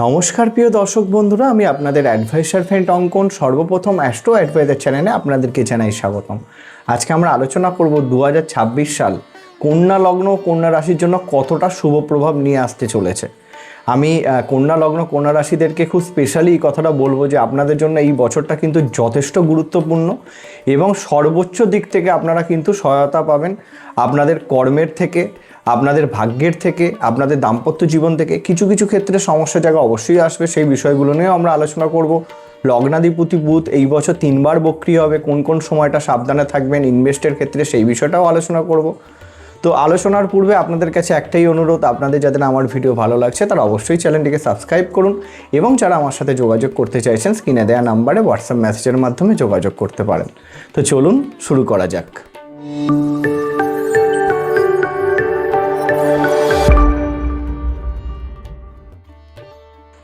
নমস্কার প্রিয় দর্শক বন্ধুরা, আমি আপনাদের অ্যাডভাইসার ফ্রেন্ড অঙ্কন সর্বপ্রথম অ্যাস্ট্রো অ্যাডভাইজার চ্যানেলে আপনাদেরকে জানাই স্বাগতম। আজকে আমরা আলোচনা করব 2026 সাল কন্যা লগ্ন কন্যা রাশির জন্য কতটা শুভ প্রভাব নিয়ে আসতে চলেছে। আমি কন্যা লগ্ন কন্যা রাশিদেরকে খুব স্পেশালি এই কথাটা বলবো যে আপনাদের জন্য এই বছরটা কিন্তু যথেষ্ট গুরুত্বপূর্ণ এবং সর্বোচ্চ দিক থেকে আপনারা কিন্তু সহায়তা পাবেন। আপনাদের কর্মের থেকে, আপনাদের ভাগ্যের থেকে, আপনাদের দাম্পত্য জীবন থেকে কিছু কিছু ক্ষেত্রে সমস্যা জায়গা অবশ্যই আসবে। সেই বিষয়গুলো নিয়েও আমরা আলোচনা করব। লগ্নাধিপতি বুধ এই বছর 3 বার বক্রি হবে, কোন কোন সময়টা সাবধানে থাকবেন ইনভেস্টের ক্ষেত্রে সেই বিষয়টাও আলোচনা করব। তো আলোচনার পূর্বে আপনাদের কাছে একটাই অনুরোধ, আপনাদের যাদের আমার ভিডিও ভালো লাগছে তারা অবশ্যই চ্যানেলটিকে সাবস্ক্রাইব করুন এবং যারা আমার সাথে যোগাযোগ করতে চাইছেন স্ক্রিনে দেওয়া নাম্বারে হোয়াটসঅ্যাপ মেসেজের মাধ্যমে যোগাযোগ করতে পারেন। তো চলুন শুরু করা যাক।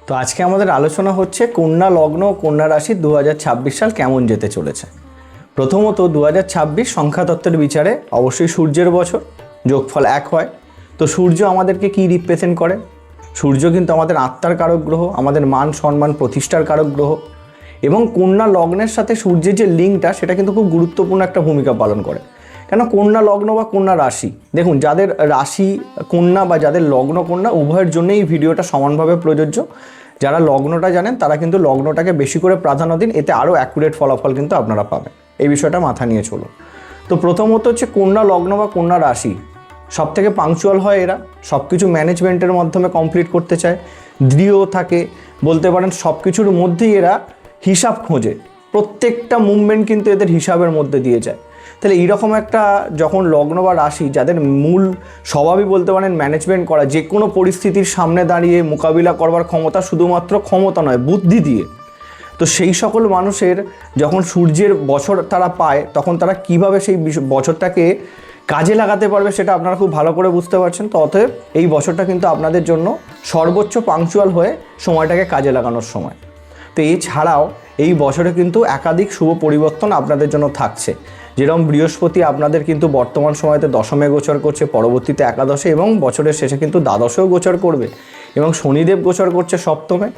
তো আজকে আমাদের আলোচনা হচ্ছে কন্যা লগ্ন ও কন্যা রাশি 2026 সাল কেমন যেতে চলেছে। প্রথমত 2026 সংখ্যাতত্ত্বের বিচারে অবশ্যই সূর্যের বছর, যোগফল 1 হয়। তো সূর্য আমাদেরকে কি রিপ্রেজেন্ট করে? সূর্য কিন্তু আমাদের আত্মার কারক গ্রহ, আমাদের মান সম্মান প্রতিষ্ঠার কারক গ্রহ এবং কন্যা লগ্নের সাথে সূর্যের যে লিঙ্কটা সেটা কিন্তু খুব গুরুত্বপূর্ণ একটা ভূমিকা পালন করে। কেন কন্যা লগ্ন বা কন্যা রাশি, দেখুন যাদের রাশি কন্যা বা যাদের লগ্ন কন্যা উভয়ের জন্যই এই ভিডিওটা সমানভাবে প্রযোজ্য। যারা লগ্নটা জানেন তারা কিন্তু লগ্নটাকে বেশি করে প্রাধান্য দিন, এতে আরও অ্যাকুরেট ফলাফল কিন্তু আপনারা পাবেন। এই বিষয়টা মাথা নিয়ে চলুন। তো প্রথমত হচ্ছে কন্যা লগ্ন বা কন্যা রাশি সব থেকে পাংচুয়াল হয়। এরা সব কিছু ম্যানেজমেন্টের মাধ্যমে কমপ্লিট করতে চায়, দৃঢ় থাকে, বলতে পারেন সব কিছুর মধ্যেই এরা হিসাব খোঁজে। প্রত্যেকটা মুভমেন্ট কিন্তু এদের হিসাবের মধ্যে দিয়ে যায়। তাহলে এইরকম একটা যখন লগ্ন বা রাশি যাদের মূল স্বভাবই বলতে পারেন ম্যানেজমেন্ট করা, যে কোনো পরিস্থিতির সামনে দাঁড়িয়ে মোকাবিলা করবার ক্ষমতা, শুধুমাত্র ক্ষমতা নয় বুদ্ধি দিয়ে, তো সেই সকল মানুষের যখন সূর্যের বছর তারা পায় তখন তারা কিভাবে সেই বছরটাকে কাজে লাগাতে পারবে সেটা আপনারা খুব ভালো করে বুঝতে পারছেন। তো অতএব এই বছরটা কিন্তু আপনাদের জন্য সর্বোচ্চ পাংচুয়াল হয়ে সময়টাকে কাজে লাগানোর সময়। তো এছাড়াও এই বছরে কিন্তু একাধিক শুভ পরিবর্তন আপনাদের জন্য থাকছে। যেরকম বৃহস্পতি আপনাদের কিন্তু বর্তমান সময়তে দশমে গোচর করছে, পরবর্তীতে একাদশে এবং বছরের শেষে কিন্তু দ্বাদশেও গোচর করবে এবং শনিদেব গোচর করছে সপ্তমে,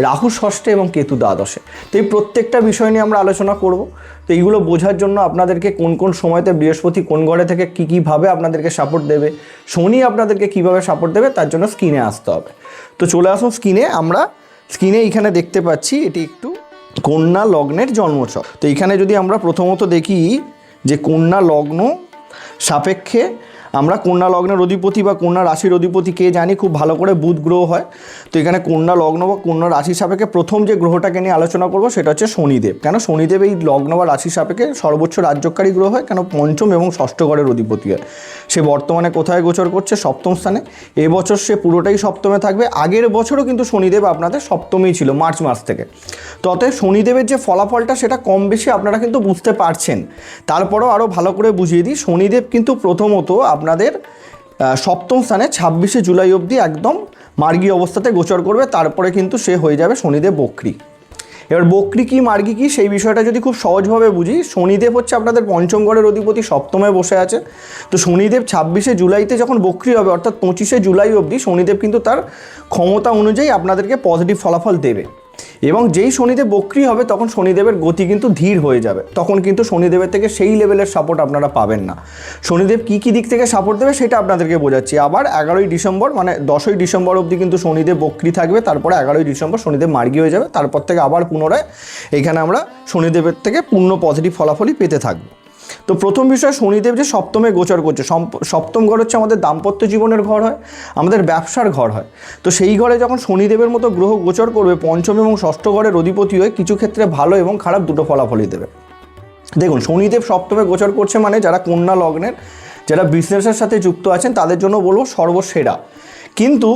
রাহু ষষ্ঠে এবং কেতু দ্বাদশে। তো এই প্রত্যেকটা বিষয় নিয়ে আমরা আলোচনা করব। তো এইগুলো বোঝার জন্য আপনাদেরকে কোন কোন সময়তে বৃহস্পতি কোন ঘরে থেকে কী কীভাবে আপনাদেরকে সাপোর্ট দেবে, শনি আপনাদেরকে কীভাবে সাপোর্ট দেবে, তার জন্য স্ক্রিনে আসতে হবে। তো চলে আসুন স্ক্রিনে। আমরা স্ক্রিনে এইখানে দেখতে পাচ্ছি এটি একটু কন্যা লগ্নের জন্মছক। তো এইখানে যদি আমরা প্রথমত দেখি যে কন্যা লগ্ন সাপেক্ষে আমরা কন্যা লগ্নের অধিপতি বা কন্যা রাশির অধিপতি কে জানি, খুব ভালো করে বুধ গ্রহ হয়। তো এখানে কন্যা লগ্ন বা কন্যা রাশির সাপেক্ষে প্রথম যে গ্রহটাকে নিয়ে আলোচনা করব সেটা হচ্ছে শনিদেব। কেন শনিদেব এই লগ্ন বা রাশির সাপেক্ষে সর্বোচ্চ রাজ্যকারী গ্রহ হয়, কেন পঞ্চম এবং ষষ্ঠ ঘরের অধিপতি হয়। সে বর্তমানে কোথায় গোচর করছে? সপ্তম স্থানে। এবছর সে পুরোটাই সপ্তমে থাকবে। আগের বছরও কিন্তু শনিদেব আপনাদের সপ্তমেই ছিল মার্চ মাস থেকে। তো অতএব শনিদেবের যে ফলাফলটা সেটা কম বেশি আপনারা কিন্তু বুঝতে পারছেন। তারপরেও আরও ভালো করে বুঝিয়ে দিই, শনিদেব কিন্তু প্রথমত আপনাদের সপ্তম স্থানে 26শে জুলাই অবধি একদম মার্গী অবস্থাতে গোচর করবে। তারপরে কিন্তু সে হয়ে যাবে শনিদেব বক্রী। এবার বক্রী কি মার্গী কি সেই বিষয়টা যদি খুব সহজভাবে বুঝি, শনিদেব হচ্ছে আপনাদের পঞ্চম ঘরের অধিপতি, সপ্তমে বসে আছে। তো শনিদেব 26শে জুলাইতে যখন বক্রী হবে অর্থাৎ 25শে জুলাই অবধি শনিদেব কিন্তু তার ক্ষমতা অনুযায়ী আপনাদেরকে পজিটিভ ফলাফল দেবে। এবং যেই শনিদেব বক্রী হবে তখন শনিদেবের গতি কিন্তু ধীর হয়ে যাবে, তখন কিন্তু শনিদেবের থেকে সেই লেভেলের সাপোর্ট আপনারা পাবেন না। শনিদেব কী কী দিক থেকে সাপোর্ট দেবে সেটা আপনাদেরকে বোঝাচ্ছি। আবার 11ই ডিসেম্বর মানে 10ই ডিসেম্বর অবধি কিন্তু শনিদেব বক্রী থাকবে, তারপরে 11ই ডিসেম্বর শনিদেব মার্গী হয়ে যাবে। তারপর থেকে আবার পুনরায় এখানে আমরা শনিদেবের থেকে পূর্ণ পজিটিভ ফলাফলই পেতে থাকবো। তো প্রথম বিষয়, শনিদেব যে সপ্তমে গোচর করছে, সপ্তম ঘর হচ্ছে আমাদের দাম্পত্য জীবনের ঘর হয়, আমাদের ব্যবসার ঘর হয়। তো সেই ঘরে যখন শনিদেবের মতো গ্রহ গোচর করবে, পঞ্চম এবং ষষ্ঠ ঘরের অধিপতি হয়ে কিছু ক্ষেত্রে ভালো এবং খারাপ দুটো ফলাফলই দেবে। দেখুন শনিদেব সপ্তমে গোচর করছে মানে যারা কন্যা লগ্নের, যারা বিজনেসের সাথে যুক্ত আছেন তাদের জন্য বলবো সর্বসেরা। কিন্তু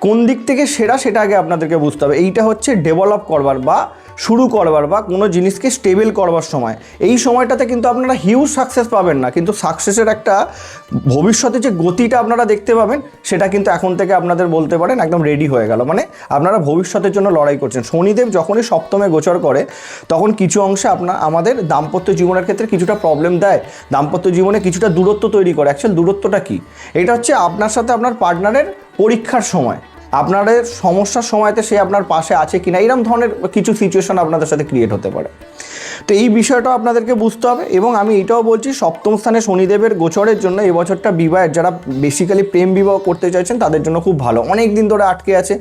কোন দিক থেকে সেরা সেটা আগে আপনাদেরকে বুঝতে হবে। এইটা হচ্ছে ডেভেলপ করবার বা শুরু করবার বা কোনো জিনিসকে স্টেবল করবার সময়। এই সময়টাতে কিন্তু আপনারা হিউজ সাকসেস পাবেন না, কিন্তু সাকসেসের একটা ভবিষ্যতে যে গতিটা আপনারা দেখতে পাবেন সেটা কিন্তু এখন থেকে আপনাদের বলতে পারেন একদম রেডি হয়ে গেল। মানে আপনারা ভবিষ্যতের জন্য লড়াই করছেন। শনিদেব যখনই সপ্তমে গোচর করে তখন কিছু অংশে আমাদের দাম্পত্য জীবনের ক্ষেত্রে কিছুটা প্রবলেম দেয়, দাম্পত্য জীবনে কিছুটা দূরত্ব তৈরি করে। অ্যাকচুয়াল দূরত্বটা কি? এটা হচ্ছে আপনার সাথে আপনার পার্টনারের পরীক্ষার সময়। আপনাদের সমস্যার সময়তে সে আপনার পাশে আছে কিনা, এরকম ধরনের কিছু সিচুয়েশন আপনাদের সাথে ক্রিয়েট হতে পারে। তো এই বিষয়টাও আপনাদেরকে বুঝতে হবে। এবং আমি এটাও বলছি, সপ্তম স্থানে শনিদেবের গোচরের জন্য এই বছরটা বিবাহের, যারা বেসিক্যালি প্রেম বিবাহ করতে চাইছেন তাদের জন্য খুব ভালো। অনেক দিন ধরে আটকে আছে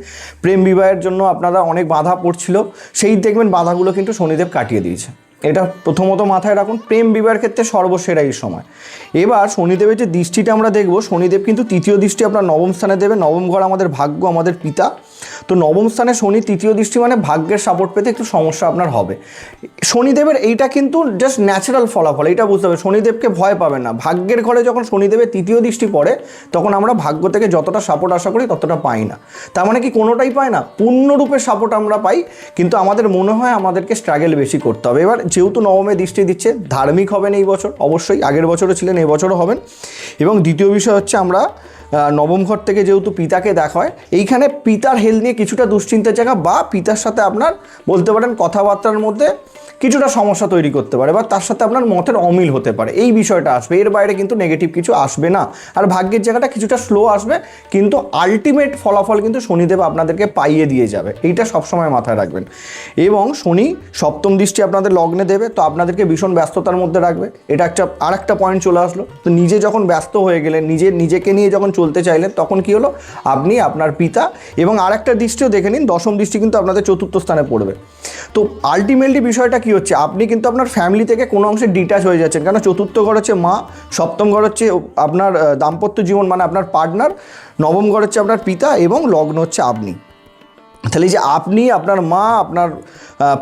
প্রেম বিবাহের জন্য, আপনারা অনেক বাধা পড়ছিল, সেই দেখবেন বাধাগুলো কিন্তু শনিদেব কাটিয়ে দিয়েছে। এটা প্রথমত মাথায় রাখুন, প্রেম বিবাহের ক্ষেত্রে সর্বসেরা এই সময়। এবার শনিদেবের যে দৃষ্টিটা আমরা দেখব, শনিদেব কিন্তু তৃতীয় দৃষ্টি আপনার নবম স্থানে দেবে। নবম ঘর আমাদের ভাগ্য, আমাদের পিতা। তো নবম স্থানে শনি তৃতীয় দৃষ্টি মানে ভাগ্যের সাপোর্ট পেতে একটু সমস্যা আপনার হবে। শনিদেবের এইটা কিন্তু জাস্ট ন্যাচারাল ফলাফল, এটা বুঝতে হবে। শনিদেবকে ভয় পাবেন না। ভাগ্যের ঘরে যখন শনিদেবের তৃতীয় দৃষ্টি পড়ে তখন আমরা ভাগ্য থেকে যতটা সাপোর্ট আশা করি ততটা পাই না। তার মানে কি কোনোটাই পাই না, পূর্ণরূপে সাপোর্ট আমরা পাই, কিন্তু আমাদের মনে হয় আমাদেরকে স্ট্রাগল বেশি করতে হবে। এবার যেহেতু নবমে দৃষ্টি দিচ্ছে, ধার্মিক হবেন এই বছর অবশ্যই, আগের বছরও ছিলেন, এই বছরও হবেন। এবং দ্বিতীয় বিষয় হচ্ছে, আমরা নবম ঘর থেকে যেহেতু পিতাকে দেখা হয়, এইখানে পিতার হেলথ নিয়ে কিছুটা দুশ্চিন্তার জায়গা, বা পিতার সাথে আপনার বলতে পারেন কথাবার্তার মধ্যে কিছুটা সমস্যা তৈরি করতে পারে, বা তার সাথে আপনার মতের অমিল হতে পারে, এই বিষয়টা আসবে। এর বাইরে কিন্তু নেগেটিভ কিছু আসবে না। আর ভাগ্যের জায়গাটা কিছুটা স্লো আসবে, কিন্তু আলটিমেট ফলাফল কিন্তু শনিদেব আপনাদেরকে পাইয়ে দিয়ে যাবে, এইটা সবসময় মাথায় রাখবেন। এবং শনি সপ্তম দৃষ্টি আপনাদের লগ্নে দেবে, তো আপনাদেরকে ভীষণ ব্যস্ততার মধ্যে রাখবে। এটা আরেকটা পয়েন্ট চলে আসলো। তো নিজে যখন ব্যস্ত হয়ে গেলেন, নিজেকে নিয়ে যখন চলতে চাইলেন, তখন কি হলো, আপনি আপনার পিতা এবং আরেকটা দৃষ্টিও দেখে নিন, দশম দৃষ্টি কিন্তু আপনাদের চতুর্থ স্থানে পড়বে। তো আলটিমেটলি বিষয়টা কি হচ্ছে, আপনি কিন্তু আপনার ফ্যামিলি থেকে কোনো অংশে ডিটাচ হয়ে যাচ্ছেন। কেন, চতুর্থ ঘর হচ্ছে মা, সপ্তম ঘর হচ্ছে আপনার দাম্পত্য জীবন মানে আপনার পার্টনার, নবম ঘর হচ্ছে আপনার পিতা, এবং লগ্ন হচ্ছে আপনি। তাহলে যে আপনি, আপনার মা, আপনার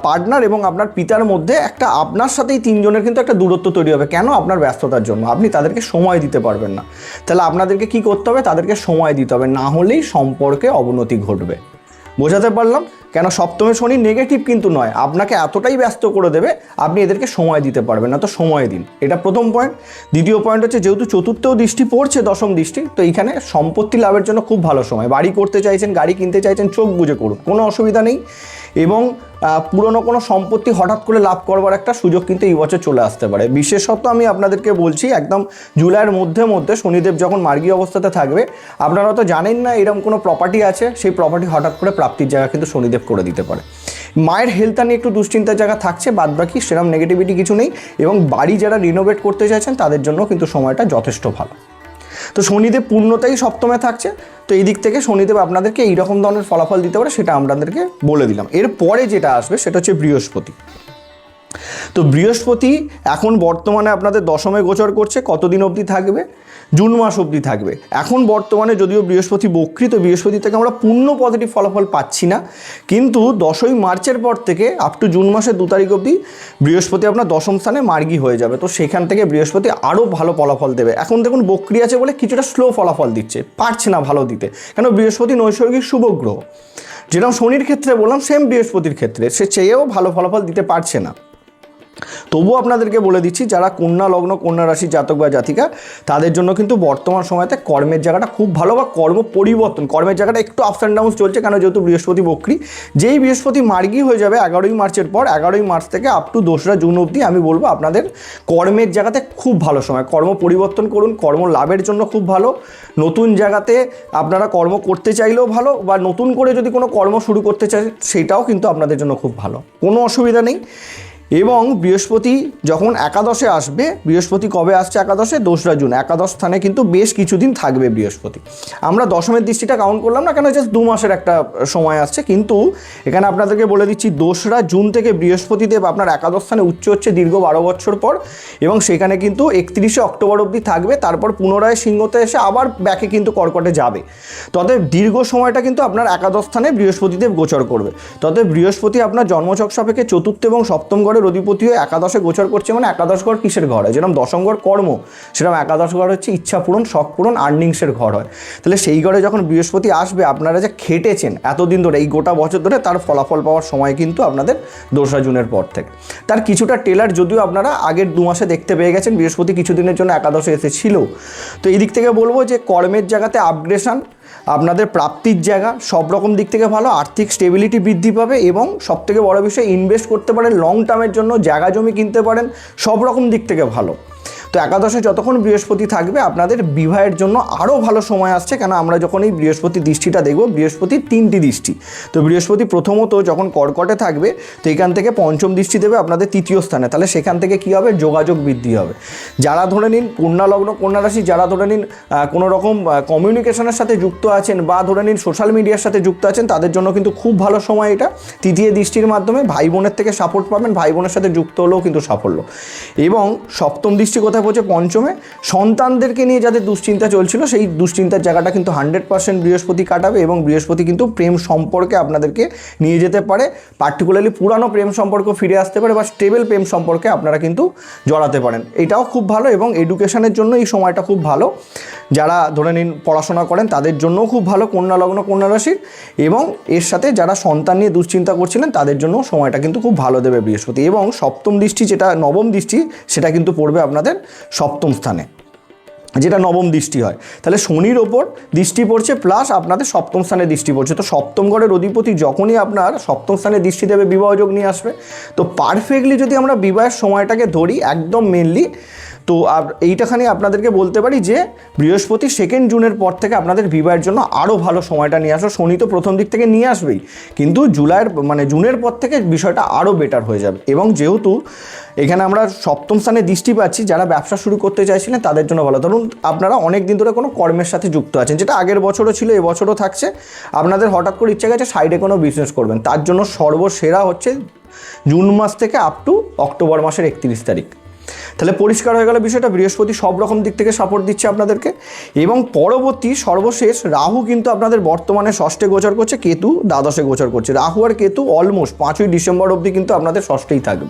পার্টনার এবং আপনার পিতার মধ্যে একটা, আপনার সাথেই তিনজনের কিন্তু একটা দূরত্ব তৈরি হবে। কেন, আপনার ব্যস্ততার জন্য আপনি তাদেরকে সময় দিতে পারবেন না। তাহলে আপনাদেরকে কি করতে হবে, তাদেরকে সময় দিতে হবে, না হলেই সম্পর্কে অবনতি ঘটবে। বোঝাতে পারলাম? কেন, সপ্তমে শনি নেগেটিভ কিন্তু নয়, আপনাকে এতটাই ব্যস্ত করে দেবে আপনি এদেরকে সময় দিতে পারবেন না। তো সময় দিন, এটা প্রথম পয়েন্ট। দ্বিতীয় পয়েন্ট হচ্ছে, যেহেতু চতুর্থও দৃষ্টি পড়ছে, দশম দৃষ্টি, তো এইখানে সম্পত্তি লাভের জন্য খুব ভালো সময়। বাড়ি করতে চাইছেন, গাড়ি কিনতে চাইছেন, চোখ বুজে করুন, কোনো অসুবিধা নেই। এবং পুরনো কোনো সম্পত্তি হঠাৎ করে লাভ করবার একটা সুযোগ কিন্তু এই বছর চলে আসতে পারে। বিশেষত আমি আপনাদেরকে বলছি, একদম জুলাইয়ের মধ্যে শনিদেব যখন মার্গী অবস্থাতে থাকবে, আপনারা তো জানেন না এরকম কোনো প্রপার্টি আছে, সেই প্রপার্টি হঠাৎ করে প্রাপ্তির জায়গা কিন্তু শনিদেব করে দিতে পারে। মায়ের হেলথটা নিয়ে একটু দুশ্চিন্তার জায়গা থাকছে, বাদবাকি সেরকম নেগেটিভিটি কিছু নেই। এবং বাড়ি যারা রিনোভেট করতে চাইছেন তাদের জন্য কিন্তু সময়টা যথেষ্ট ভালো। তো শনিদেব পূর্ণতাই সপ্তমে থাকছে, তো এই দিক থেকে শনিদেব আপনাদেরকে এইরকম ধরনের ফলাফল দিতে পারে, সেটা আপনাদেরকে বলে দিলাম। এরপরে যেটা আসবে সেটা হচ্ছে বৃহস্পতি। তো বৃহস্পতি এখন বর্তমানে আপনাদের দশমে গোচর করছে। কতদিন অবধি থাকবে? জুন মাস অবধি থাকবে। এখন বর্তমানে যদিও বৃহস্পতি বক্রী, তো বৃহস্পতি থেকে আমরা পূর্ণ পজিটিভ ফলাফল পাচ্ছি না, কিন্তু 10ই মার্চের পর থেকে আপ টু জুন মাসের 2 তারিখ অবধি বৃহস্পতি আপনার দশম স্থানে মার্গী হয়ে যাবে। তো সেখান থেকে বৃহস্পতি আরও ভালো ফলাফল দেবে। এখন দেখুন বক্রী আছে বলে কিছুটা স্লো ফলাফল দিচ্ছে, পারছে না ভালো দিতে, কেন বৃহস্পতি নৈসর্গিক শুভ গ্রহ। যেরকম শনির ক্ষেত্রে বললাম, সেম বৃহস্পতির ক্ষেত্রে সে চেয়েও ভালো ফলাফল দিতে পারছে না। তবুও আপনাদেরকে বলে দিচ্ছি, যারা কন্যা লগ্ন, কন্যা রাশি জাতক বা জাতিকা, তাদের জন্য কিন্তু বর্তমান সময়তে কর্মের জায়গাটা খুব ভালো, বা কর্ম পরিবর্তন, কর্মের জায়গাটা একটু আপস অ্যান্ড ডাউন চলছে। কেন, যেহেতু বৃহস্পতি বক্রী, যেই বৃহস্পতি মার্গী হয়ে যাবে 11ই মার্চের পর, 11ই মার্চ থেকে আপ টু 2রা জুন অবধি আমি বলবো আপনাদের কর্মের জায়গাতে খুব ভালো সময়। কর্ম পরিবর্তন করুন, কর্ম লাভের জন্য খুব ভালো। নতুন জায়গাতে আপনারা কর্ম করতে চাইলেও ভালো, বা নতুন করে যদি কোনো কর্ম শুরু করতে চাই সেটাও কিন্তু আপনাদের জন্য খুব ভালো, কোনো অসুবিধা নেই। এবং বৃহস্পতি যখন একাদশে আসবে, বৃহস্পতি কবে আসছে একাদশে? 2রা জুন। একাদশ স্থানে কিন্তু বেশ কিছুদিন থাকবে বৃহস্পতি। আমরা দশমের দৃষ্টিটা কাউন্ট করলাম না, কেন জাস্ট 2 মাসের একটা সময় আসছে। কিন্তু এখানে আপনাদেরকে বলে দিচ্ছি, 2রা জুন থেকে বৃহস্পতিদেব আপনার একাদশ স্থানে উচ্চ হচ্ছে দীর্ঘ 12 বছর পর, এবং সেখানে কিন্তু 31শে অক্টোবর অবধি থাকবে। তারপর পুনরায় সিংহতে এসে আবার ব্যাকে কিন্তু কর্কটে যাবে। তবে দীর্ঘ সময়টা কিন্তু আপনার একাদশ স্থানে বৃহস্পতিদেব গোচর করবে। তবে বৃহস্পতি আপনার জন্মছক সাপেক্ষে চতুর্থ এবং সপ্তম ঘরের অধিপতি হয়ে একাদশে গোচর করছে, মানে একাদশ ঘর কিসের ঘর হয়? যেরকম দশম ঘর কর্ম, সেরকম একাদশ ঘর হচ্ছে ইচ্ছা পূরণ, শখ পূরণ, আর্নিংসের ঘর হয়। তাহলে সেই ঘরে যখন বৃহস্পতি আসবে, আপনারা যে খেটেছেন এতদিন ধরে, এই গোটা বছর ধরে, তার ফলাফল পাওয়ার সময় কিন্তু আপনাদের 2রা জুনের পর থেকে। তার কিছুটা টেলার যদিও আপনারা আগের 2 মাসে দেখতে পেয়ে গেছেন, বৃহস্পতি কিছুদিনের জন্য একাদশে এসেছিল। তো এই দিক থেকে বলবো যে কর্মের জায়গাতে আপগ্রেশন, আপনাদের প্রাপ্তির জায়গা, সব রকম দিক থেকে ভালো। আর্থিক স্টেবিলিটি বৃদ্ধি পাবে, এবং সবথেকে বড় বিষয় ইনভেস্ট করতে পারেন লং টার্মের জন্য, জায়গা জমি কিনতে পারেন, সব রকম দিক থেকে ভালো। তো একাদশে যতক্ষণ বৃহস্পতি থাকবে আপনাদের বিবাহের জন্য আরও ভালো সময় আসছে, কেন আমরা যখন এই বৃহস্পতি দৃষ্টিটা দেখব, বৃহস্পতির 3টি দৃষ্টি। তো বৃহস্পতি প্রথমত যখন কর্কটে থাকবে তো এখান থেকে পঞ্চম দৃষ্টি দেবে আপনাদের 3য় স্থানে, তাহলে সেখান থেকে কী হবে, যোগাযোগ বৃদ্ধি হবে। যারা ধরে নিন কন্যা লগ্ন কন্যা রাশি, যারা ধরে নিন কোনো রকম কমিউনিকেশনের সাথে যুক্ত আছেন বা ধরে নিন সোশ্যাল মিডিয়ার সাথে যুক্ত আছেন, তাদের জন্য কিন্তু খুব ভালো সময় এটা। 3য় দৃষ্টির মাধ্যমে ভাই বোনের থেকে সাপোর্ট পাবেন, ভাই বোনের সাথে যুক্ত হলেও কিন্তু সাফল্য। এবং সপ্তম দৃষ্টি কোথায় পড়ছে, পঞ্চমে। সন্তানদেরকে নিয়ে যাদের দুশ্চিন্তা চলছিল সেই দুশ্চিন্তার জায়গাটা কিন্তু 100% বৃহস্পতি কাটাবে, এবং বৃহস্পতি কিন্তু প্রেম সম্পর্কে আপনাদেরকে নিয়ে যেতে পারে, পার্টিকুলারলি পুরানো প্রেম সম্পর্ক ফিরে আসতে পারে বা স্টেবল প্রেম সম্পর্কে আপনারা কিন্তু জড়াতে পারেন, এটাও খুব ভালো। এবং এডুকেশনের জন্য এই সময়টা খুব ভালো, যারা ধরে নিন পড়াশোনা করেন তাদের জন্যও খুব ভালো কন্যা লগ্ন কন্যা রাশির, এবং এর সাথে যারা সন্তান নিয়ে দুশ্চিন্তা করছিলেন তাদের জন্য সময়টা কিন্তু খুব ভালো দেবে বৃহস্পতি। এবং সপ্তম দৃষ্টি যেটা নবম দৃষ্টি সেটা কিন্তু পড়বে আপনাদের সপ্তম স্থানে, যেটা নবম দৃষ্টি হয়। তাহলে শনির ওপর দৃষ্টি পড়ছে প্লাস আপনাদের সপ্তম স্থানে দৃষ্টি পড়ছে, তো সপ্তম ঘরের অধিপতি যখনই আপনার সপ্তম স্থানে দৃষ্টি দেবে বিবাহযোগ নিয়ে আসবে। তো পারফেক্টলি যদি আমরা বিবাহের সময়টাকে ধরি একদম মেনলি, তো এইটাখানে আপনাদেরকে বলতে পারি যে বৃহস্পতি 2 জুনের পর থেকে আপনাদের বিবাহের জন্য আরও ভালো সময়টা নিয়ে আসো। শনি তো প্রথম দিক থেকে নিয়ে আসবেই, কিন্তু জুনের পর থেকে বিষয়টা আরও বেটার হয়ে যাবে। এবং যেহেতু এখানে আমরা সপ্তম স্থানে দৃষ্টি পাচ্ছি, যারা ব্যবসা শুরু করতে চাইছিলেন তাদের জন্য ভালো। ধরুন আপনারা অনেক দিন ধরে কোনো কর্মের সাথে যুক্ত আছেন, যেটা আগের বছরও ছিল এবছরও থাকছে, আপনাদের হঠাৎ করে ইচ্ছা গেছে সাইডে কোনো বিজনেস করবেন, তার জন্য সর্বসেরা হচ্ছে জুন মাস থেকে আপ টু অক্টোবর মাসের 31 তারিখ। তাহলে পরিষ্কার হয়ে গেল বিষয়টা, বৃহস্পতি সব রকম দিক থেকে সাপোর্ট দিচ্ছে আপনাদেরকে। এবং পরবর্তী সর্বশেষ রাহু কিন্তু আপনাদের বর্তমানে ষষ্ঠে গোচর করছে, কেতু দ্বাদশে গোচর করছে। রাহু আর কেতু অলমোস্ট 5ই ডিসেম্বর অবধি কিন্তু আপনাদের ষষ্ঠেই থাকবে।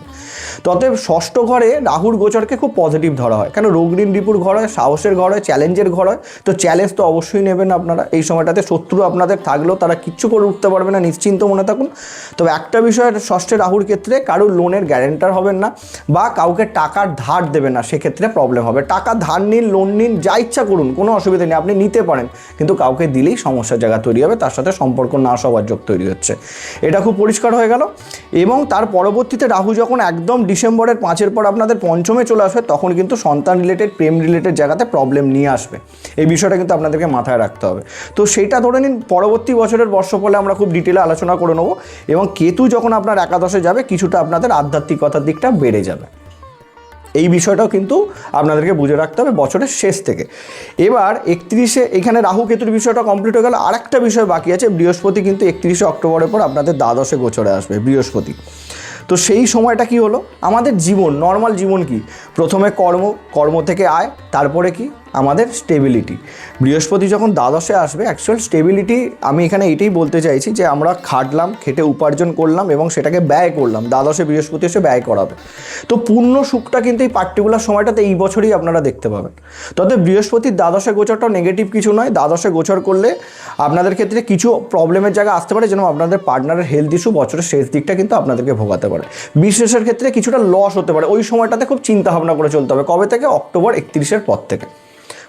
অতএব ষষ্ঠ ঘরে রাহুর গোচরকে খুব পজিটিভ ধরা হয়, কেন রোগ ঋণ রিপুর ঘর হয়, সাহসের ঘর হয়, চ্যালেঞ্জের ঘর হয়। তো চ্যালেঞ্জ তো অবশ্যই নেবেন আপনারা এই সময়টাতে। শত্রু আপনাদের থাকলেও তারা কিচ্ছু করে উঠতে পারবে না, নিশ্চিন্ত মনে থাকুন। তবে একটা বিষয়, ষষ্ঠে রাহুর ক্ষেত্রে কারোর লোনের গ্যারেন্টার হবেন না বা কাউকে টাকার ধার দেবে না, সেক্ষেত্রে প্রবলেম হবে। টাকা ধার নিন, লোন নিন, যা ইচ্ছা করুন, কোনো অসুবিধা নেই, আপনি নিতে পারেন, কিন্তু কাউকে দিলেই সমস্যার জায়গা তৈরি হবে, তার সাথে সম্পর্ক না সবার যোগ তৈরি হচ্ছে, এটা খুব পরিষ্কার হয়ে গেল। এবং তার পরবর্তীতে রাহু যখন একদম ডিসেম্বরের 5-এর পর আপনাদের পঞ্চমে চলে আসবে, তখন কিন্তু সন্তান রিলেটেড প্রেম রিলেটেড জায়গাতে প্রবলেম নিয়ে আসবে, এই বিষয়টা কিন্তু আপনাদেরকে মাথায় রাখতে হবে। তো সেইটা ধরে নিন পরবর্তী বছরের বর্ষফলে আমরা খুব ডিটেলে আলোচনা করে নেবো। এবং কেতু যখন আপনার একাদশে যাবে, কিছুটা আপনাদের আধ্যাত্মিকতার দিকটা বেড়ে যাবে, এই বিষয়টাও কিন্তু আপনাদেরকে বুঝে রাখতে হবে বছরের শেষ থেকে। এবার 31-এ এখানে রাহু কেতুর বিষয়টা কমপ্লিট হয়ে গেল। আর একটা বিষয় বাকি আছে, বৃহস্পতি কিন্তু 31শে অক্টোবরের পর আপনাদের দ্বাদশে গোচরে আসবে বৃহস্পতি। তো সেই সময়টা কি হলো, আমাদের জীবন, নর্মাল জীবন কি, প্রথমে কর্ম থেকে আয়, তারপরে কি আমাদের স্টেবিলিটি। বৃহস্পতি যখন দ্বাদশে আসবে, অ্যাকচুয়াল স্টেবিলিটি আমি এখানে এইটাই বলতে চাইছি যে আমরা খাটলাম, খেটে উপার্জন করলাম এবং সেটাকে ব্যয় করলাম, দ্বাদশে বৃহস্পতি এসে ব্যয় করাবে। তো পূর্ণ সুখটা কিন্তু এই পার্টিকুলার সময়টাতে এই বছরই আপনারা দেখতে পাবেন। তবে বৃহস্পতির দ্বাদশে গোচরটাও নেগেটিভ কিছু নয়। দ্বাদশে গোচর করলে আপনাদের ক্ষেত্রে কিছু প্রবলেমের জায়গা আসতে পারে, যেন আপনাদের পার্টনারের হেলথ ইস্যু বছরের শেষ দিকটা কিন্তু আপনাদেরকে ভোগাতে পারে। বিজনেসের ক্ষেত্রে কিছুটা লস হতে পারে, ওই সময়টাতে খুব চিন্তা ভাবনা করে চলতে হবে। কবে থেকে, অক্টোবর 31-এর পর থেকে,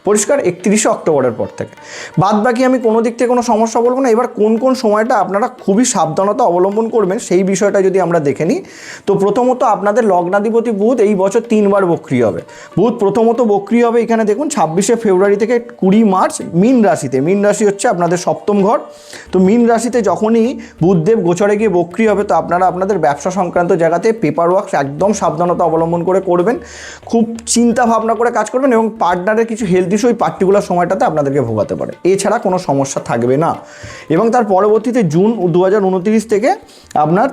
পরিষ্কার 31শে অক্টোবরের পর থেকে। বাদ বাকি আমি কোনো দিক থেকে কোনো সমস্যা বলবো না। এবার কোন কোন সময়টা আপনারা খুবই সাবধানতা অবলম্বন করবেন সেই বিষয়টা যদি আমরা দেখে নিই, তো প্রথমত আপনাদের লগ্নাধিপতি বুধ এই বছর 3 বার বক্রি হবে। বুধ প্রথমত বক্রি হবে এখানে দেখুন 26শে ফেব্রুয়ারি থেকে 20 মার্চ মীন রাশিতে। মীন রাশি হচ্ছে আপনাদের সপ্তম ঘর। তো মীন রাশিতে যখনই বুধদেব গোচরে গিয়ে বক্রি হবে, তো আপনারা আপনাদের ব্যবসা সংক্রান্ত জায়গাতে পেপার ওয়ার্কস একদম সাবধানতা অবলম্বন করে করবেন, খুব চিন্তা ভাবনা করে কাজ করবেন, এবং পার্টনারের কিছু হেলথ ইস্যু ওই পার্টিকুলার সময়টাতে আপনাদেরকে ভোগাতে পারে, এছাড়া কোনো সমস্যা থাকবে না। এবং তার পরবর্তীতে জুন 2029 থেকে আপনার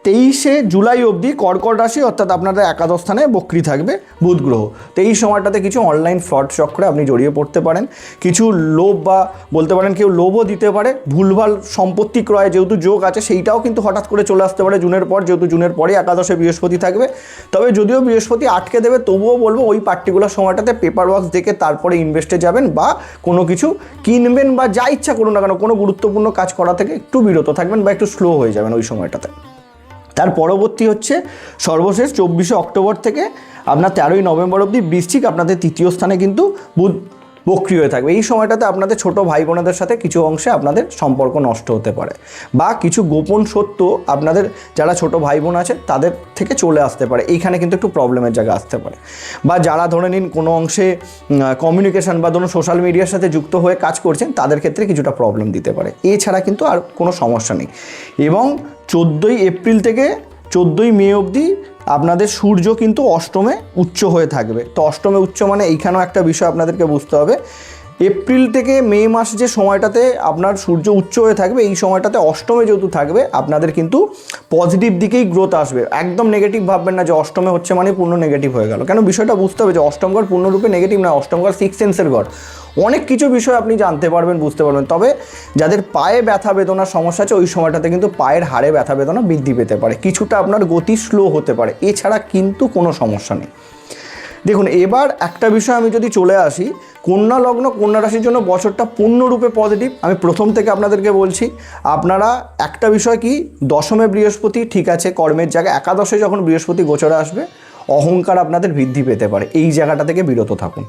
23শে জুলাই অবধি কর্কট রাশি অর্থাৎ আপনাদের একাদশ স্থানে বক্রি থাকবে বুধ গ্রহ। তো এই সময়টাতে কিছু অনলাইন ফ্রড চক্রে আপনি জড়িয়ে পড়তে পারেন, কিছু লোভ বা বলতে পারেন কেউ লোভও দিতে পারে, ভুলভাল সম্পত্তি ক্রয় যেহেতু যোগ আছে সেইটাও কিন্তু হঠাৎ করে চলে আসতে পারে জুনের পর, যেহেতু জুনের পরে একাদশে বৃহস্পতি থাকবে। তবে যদিও বৃহস্পতি আটকে দেবে, তবুও বলবো ওই পার্টিকুলার সময়টাতে পেপার ওয়ার্কস দেখে তারপরে ইনভেস্টে যাবেন, বা কোনো কিছু কিনবেন বা যা ইচ্ছা করুন না কেন, কোনো গুরুত্বপূর্ণ কাজ করা থেকে একটু বিরত থাকবেন বা একটু স্লো হয়ে যাবেন ওই সময়টাতে। তার পরবর্তী হচ্ছে সর্বশেষ 24শে অক্টোবর থেকে আপনার 13ই নভেম্বর অবধি বৃশ্চিক আপনাদের তৃতীয় স্থানে কিন্তু বুধ বক্রি হয়ে থাকবে। এই সময়টাতে আপনাদের ছোট ভাই বোনেদের সাথে কিছু অংশে আপনাদের সম্পর্ক নষ্ট হতে পারে, বা কিছু গোপন সত্য আপনাদের যারা ছোট ভাই বোন আছে তাদের থেকে চলে আসতে পারে, এইখানে কিন্তু একটু প্রবলেমের জায়গা আসতে পারে। বা যারা ধরে নিন কোনো অংশে কমিউনিকেশন বা ধরুন সোশ্যাল মিডিয়ার সাথে যুক্ত হয়ে কাজ করছেন তাদের ক্ষেত্রে কিছুটা প্রবলেম দিতে পারে, এছাড়া কিন্তু আর কোনো সমস্যা নেই। এবং 14ই এপ্রিল থেকে 14ই মে অবধি আপনাদের সূর্য কিন্তু অষ্টমে উচ্চ হয়ে থাকবে। তো অষ্টমে উচ্চ মানে এইখানেও একটা বিষয় আপনাদেরকে বুঝতে হবে, এপ্রিল থেকে মে মাস যে সময়টাতে আপনার সূর্য উচ্চ হয়ে থাকবে, এই সময়টাতে অষ্টমে যেহেতু থাকবে আপনাদের কিন্তু পজিটিভ দিকেই গ্রোথ আসবে। একদম নেগেটিভ ভাববেন না যে অষ্টমে হচ্ছে মানে পূর্ণ নেগেটিভ হয়ে গেল, কেন বিষয়টা বুঝতে হবে যে অষ্টম ঘর পূর্ণরূপে নেগেটিভ না, অষ্টম ঘর সিক্স সেন্সের ঘর, অনেক কিছু বিষয় আপনি জানতে পারবেন, বুঝতে পারবেন। তবে যাদের পায়ে ব্যথা বেদনার সমস্যা আছে ওই সময়টাতে কিন্তু পায়ের হাড়ে ব্যথা বেদনা বৃদ্ধি পেতে পারে, কিছুটা আপনার গতি স্লো হতে পারে, এছাড়া কিন্তু কোনো সমস্যা নেই। দেখুন এবার একটা বিষয় আমি যদি চলে আসি, কন্যা লগ্ন কন্যা রাশির জন্য বছরটা পূর্ণরূপে পজিটিভ। আমি প্রথম থেকে আপনাদেরকে বলছি, আপনারা একটা বিষয় কি, দশমে বৃহস্পতি ঠিক আছে কর্মের জায়গায়, একাদশে যখন বৃহস্পতি গোচরে আসবে অহংকার আপনাদের বৃদ্ধি পেতে পারে, এই জায়গাটা থেকে বিরত থাকুন।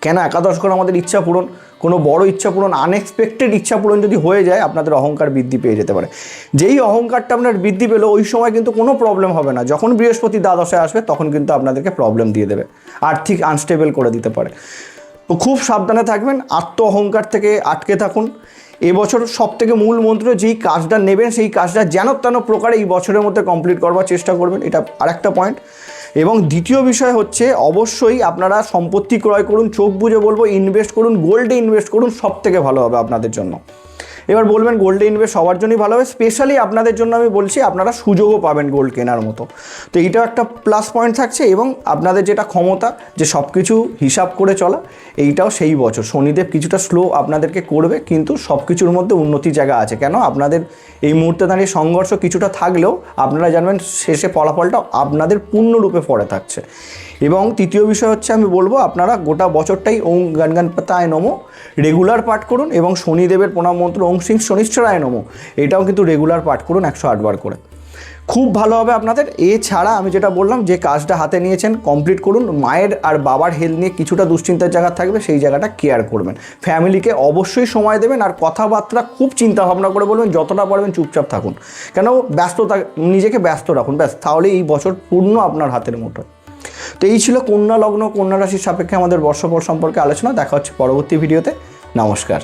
কেন, একাদশ ঘর আমাদের ইচ্ছা পূরণ, কোনো বড় ইচ্ছা পূরণ, আনএক্সপেক্টেড ইচ্ছা পূরণ যদি হয়ে যায় আপনাদের অহংকার বৃদ্ধি পেয়ে যেতে পারে। যেই অহংকারটা আপনার বৃদ্ধি পেলো ওই সময় কিন্তু কোনো প্রবলেম হবে না, যখন বৃহস্পতি দ্বাদশে আসবে তখন কিন্তু আপনাদেরকে প্রবলেম দিয়ে দেবে, আর্থিক আনস্টেবল করে দিতে পারে। তো খুব সাবধানে থাকবেন, আত্ম অহংকার থেকে আটকে থাকুন। এবছর সবথেকে মূল মন্ত্র, যেই কাজটা নেবেন সেই কাজটা যেন তেন প্রকারে এই বছরের মধ্যে কমপ্লিট করবার চেষ্টা করবেন, এটা আরেকটা পয়েন্ট। এবং দ্বিতীয় বিষয় হচ্ছে অবশ্যই আপনারা সম্পত্তি ক্রয় করুন, চোখ বুঝে বলবো ইনভেস্ট করুন, গোল্ডে ইনভেস্ট করুন, সব থেকে ভালো হবে আপনাদের জন্য। এবার বলবেন গোল্ডে ইনভেস্ট সবার জন্যই ভালো হবে, স্পেশালি আপনাদের জন্য আমি বলছি, আপনারা সুযোগও পাবেন গোল্ড কেনার মতো। তো এইটাও একটা প্লাস পয়েন্ট থাকছে। এবং আপনাদের যেটা ক্ষমতা যে সব কিছু হিসাব করে চলা, এইটাও সেই বছর শনিদেব কিছুটা স্লো আপনাদেরকে করবে, কিন্তু সব কিছুর মধ্যে উন্নতির জায়গা আছে। কেন, আপনাদের এই মুহূর্তে দাঁড়িয়ে সংঘর্ষ কিছুটা থাকলেও আপনারা জানবেন শেষে ফলাফলটা আপনাদের পূর্ণরূপে পড়ে থাকছে। এবং তৃতীয় বিষয় হচ্ছে আমি বলবো আপনারা গোটা বছরটাই ওং গণগণপতায় নমো রেগুলার পাঠ করুন, এবং শনিদেবের প্রণাম মন্ত্র ওং শ্রী শনিশ্চরায় নমো এটাও কিন্তু রেগুলার পাঠ করুন 108 বার করে, খুব ভালো হবে আপনাদের। এছাড়া আমি যেটা বললাম, যে কাজটা হাতে নিয়েছেন কমপ্লিট করুন। মায়ের আর বাবার হেলথ নিয়ে কিছুটা দুশ্চিন্তার জায়গা থাকবে, সেই জায়গাটা কেয়ার করবেন। ফ্যামিলিকে অবশ্যই সময় দেবেন, আর কথাবার্তা খুব চিন্তা ভাবনা করে বলবেন, যতটা পারবেন চুপচাপ থাকুন, কেন ব্যস্ততা, নিজেকে ব্যস্ত রাখুন, ব্যাস, তাহলে এই বছর পূর্ণ আপনার হাতের মুঠোয়। তো এই ছিল কন্যা লগ্ন কন্যা রাশির সাপেক্ষে আমাদের বর্ষফল সম্পর্কে আলোচনা। দেখা হচ্ছে পরবর্তী ভিডিওতে। নমস্কার।